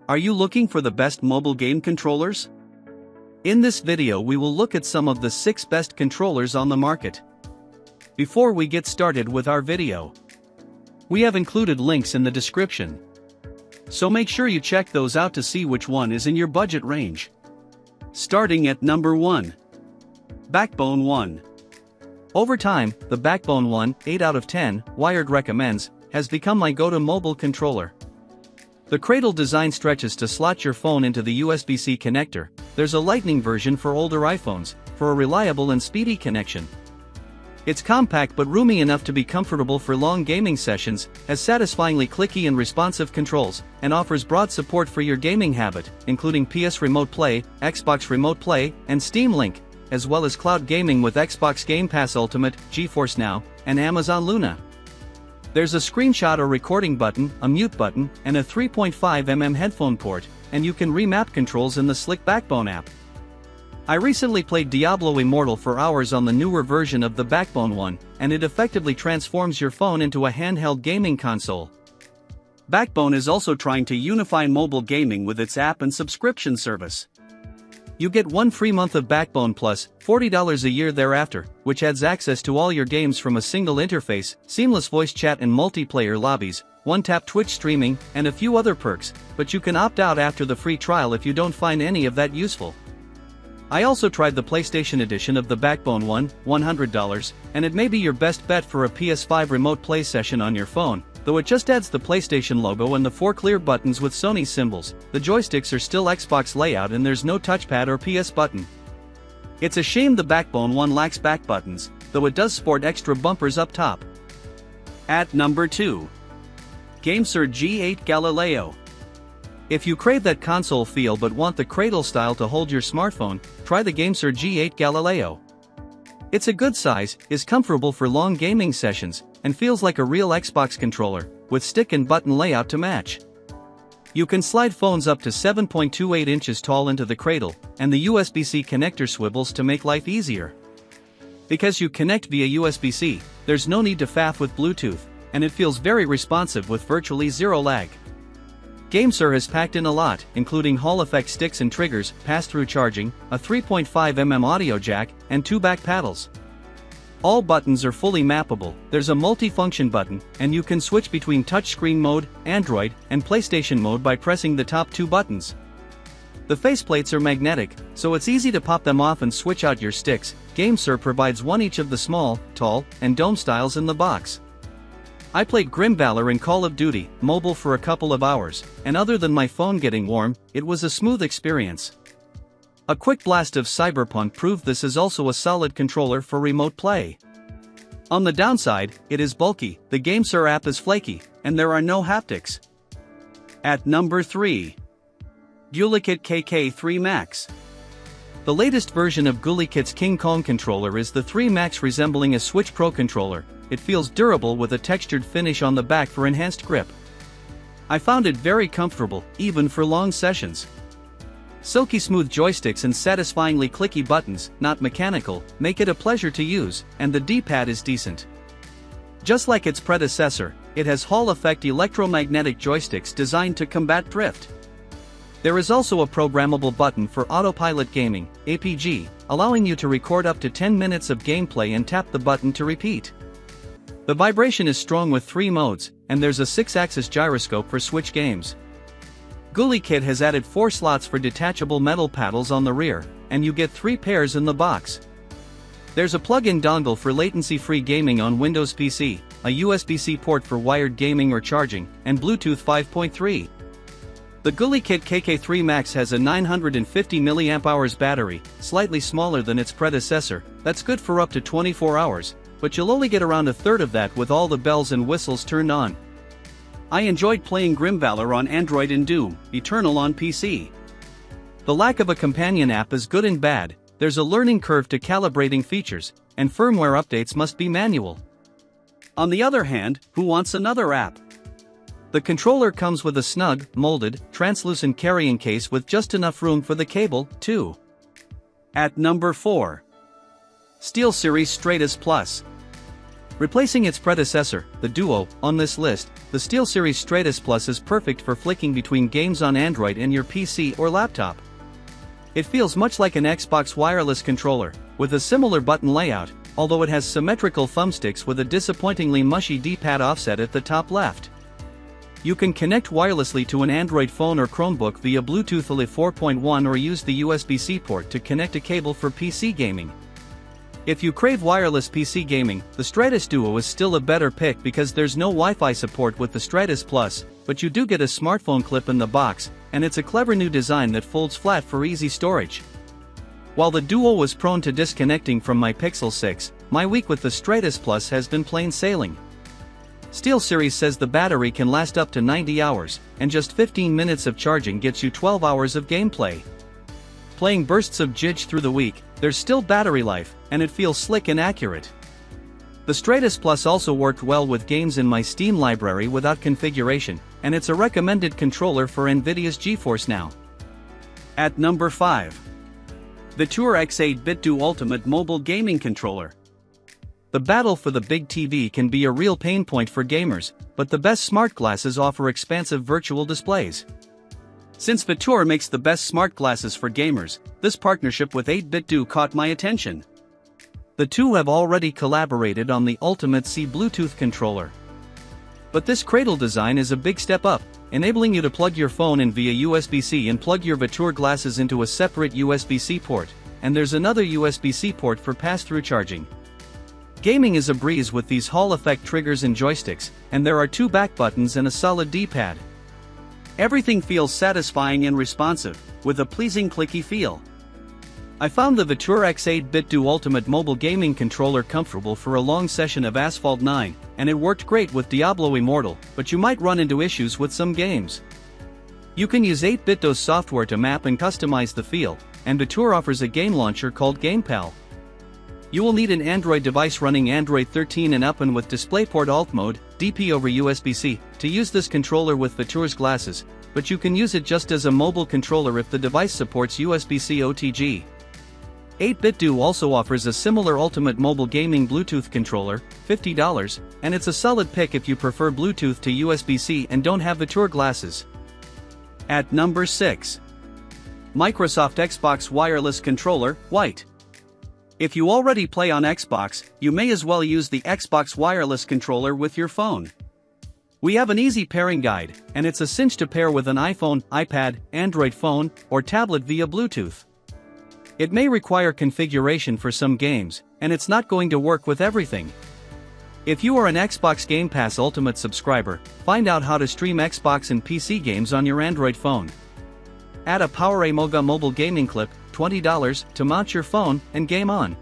Are you looking for the best mobile game controllers? In this video we will look at some of the 6 best controllers on the market. Before we get started with our video, we have included links in the description. So make sure you check those out to see which one is in your budget range. Starting at number 1. Backbone One. Over time, the Backbone One, 8 out of 10, Wired recommends, has become my go-to mobile controller. The cradle design stretches to slot your phone into the USB-C connector. There's a Lightning version for older iPhones, for a reliable and speedy connection. It's compact but roomy enough to be comfortable for long gaming sessions, has satisfyingly clicky and responsive controls, and offers broad support for your gaming habit, including PS Remote Play, Xbox Remote Play, and Steam Link, as well as cloud gaming with Xbox Game Pass Ultimate, GeForce Now, and Amazon Luna. There's a screenshot or recording button, a mute button, and a 3.5mm headphone port, and you can remap controls in the Slick Backbone app. I recently played Diablo Immortal for hours on the newer version of the Backbone One, and it effectively transforms your phone into a handheld gaming console. Backbone is also trying to unify mobile gaming with its app and subscription service. You get 1 free month of Backbone Plus, $40 a year thereafter, which adds access to all your games from a single interface, seamless voice chat and multiplayer lobbies, one-tap Twitch streaming, and a few other perks, but you can opt out after the free trial if you don't find any of that useful. I also tried the PlayStation edition of the Backbone One, $100, and it may be your best bet for a PS5 remote play session on your phone, though it just adds the PlayStation logo and the 4 clear buttons with Sony symbols. The joysticks are still Xbox layout and there's no touchpad or PS button. It's a shame the Backbone One lacks back buttons, though it does sport extra bumpers up top. At number 2. GameSir G8 Galileo. If you crave that console feel but want the cradle style to hold your smartphone, try the GameSir G8 Galileo. It's a good size, is comfortable for long gaming sessions, and feels like a real Xbox controller, with stick and button layout to match. You can slide phones up to 7.28 inches tall into the cradle, and the USB-C connector swivels to make life easier. Because you connect via USB-C, there's no need to faff with Bluetooth, and it feels very responsive with virtually zero lag. GameSir has packed in a lot, including Hall effect sticks and triggers, pass-through charging, a 3.5mm audio jack, and 2 back paddles. All buttons are fully mappable, there's a multi-function button, and you can switch between touchscreen mode, Android, and PlayStation mode by pressing the top 2 buttons. The faceplates are magnetic, so it's easy to pop them off and switch out your sticks. GameSir provides one each of the small, tall, and dome styles in the box. I played Grim Valor and Call of Duty mobile for a couple of hours, and other than my phone getting warm, it was a smooth experience. A quick blast of Cyberpunk proved this is also a solid controller for remote play. On the downside, it is bulky, the GameSir app is flaky, and there are no haptics. At number 3. Gulikit KK3 Max. The latest version of Gulikit's King Kong controller is the 3 Max, resembling a Switch Pro controller. It feels durable with a textured finish on the back for enhanced grip. I found it very comfortable, even for long sessions. Silky smooth joysticks and satisfyingly clicky buttons, not mechanical, make it a pleasure to use, and the D-pad is decent. Just like its predecessor, it has Hall effect electromagnetic joysticks designed to combat drift. There is also a programmable button for autopilot gaming, APG, allowing you to record up to 10 minutes of gameplay and tap the button to repeat. The vibration is strong with 3 modes, and there's a 6-axis gyroscope for Switch games. Gulikit has added 4 slots for detachable metal paddles on the rear, and you get 3 pairs in the box. There's a plug-in dongle for latency-free gaming on Windows PC, a USB-C port for wired gaming or charging, and Bluetooth 5.3. The Gulikit KK3 Max has a 950 mAh battery, slightly smaller than its predecessor, that's good for up to 24 hours. But you'll only get around a third of that with all the bells and whistles turned on. I enjoyed playing Grim Valor on Android and Doom Eternal on PC. The lack of a companion app is good and bad. There's a learning curve to calibrating features, and firmware updates must be manual. On the other hand, who wants another app? The controller comes with a snug, molded, translucent carrying case with just enough room for the cable, too. At number 4. SteelSeries Stratus Plus. Replacing its predecessor, the Duo, on this list, the SteelSeries Stratus Plus is perfect for flicking between games on Android and your PC or laptop. It feels much like an Xbox wireless controller, with a similar button layout, although it has symmetrical thumbsticks with a disappointingly mushy D-pad offset at the top left. You can connect wirelessly to an Android phone or Chromebook via Bluetooth LE 4.1 or use the USB-C port to connect a cable for PC gaming. If you crave wireless PC gaming, the Stratus Duo is still a better pick because there's no Wi-Fi support with the Stratus Plus, but you do get a smartphone clip in the box, and it's a clever new design that folds flat for easy storage. While the Duo was prone to disconnecting from my Pixel 6, my week with the Stratus Plus has been plain sailing. SteelSeries says the battery can last up to 90 hours, and just 15 minutes of charging gets you 12 hours of gameplay. Playing bursts of GameSir through the week, there's still battery life, and it feels slick and accurate. The Stratus Plus also worked well with games in my Steam library without configuration, and it's a recommended controller for NVIDIA's GeForce Now. At number 5. Viture X8 BitDo Ultimate Mobile Gaming Controller. The battle for the big TV can be a real pain point for gamers, but the best smart glasses offer expansive virtual displays. Since Viture makes the best smart glasses for gamers, this partnership with 8BitDo caught my attention. The two have already collaborated on the Ultimate C Bluetooth controller. But this cradle design is a big step up, enabling you to plug your phone in via USB-C and plug your Viture glasses into a separate USB-C port, and there's another USB-C port for pass-through charging. Gaming is a breeze with these Hall effect triggers and joysticks, and there are 2 back buttons and a solid D-pad. Everything feels satisfying and responsive, with a pleasing clicky feel. I found the Viture X8 BitDo Ultimate Mobile Gaming Controller comfortable for a long session of Asphalt 9, and it worked great with Diablo Immortal, but you might run into issues with some games. You can use 8BitDo's software to map and customize the feel, and Viture offers a game launcher called GamePal. You will need an Android device running Android 13 and up and with DisplayPort Alt Mode, DP over USB-C, to use this controller with Viture's glasses, but you can use it just as a mobile controller if the device supports USB-C OTG. 8BitDo also offers a similar Ultimate Mobile Gaming Bluetooth controller, $50, and it's a solid pick if you prefer Bluetooth to USB-C and don't have Viture glasses. At number 6. Microsoft Xbox Wireless Controller, White. If you already play on Xbox, you may as well use the Xbox wireless controller with your phone. We have an easy pairing guide, and it's a cinch to pair with an iPhone, iPad, Android phone, or tablet via Bluetooth. It may require configuration for some games, and it's not going to work with everything. If you are an Xbox Game Pass Ultimate subscriber, find out how to stream Xbox and PC games on your Android phone. Add a PowerA Moga mobile gaming clip, $20, to mount your phone, and game on.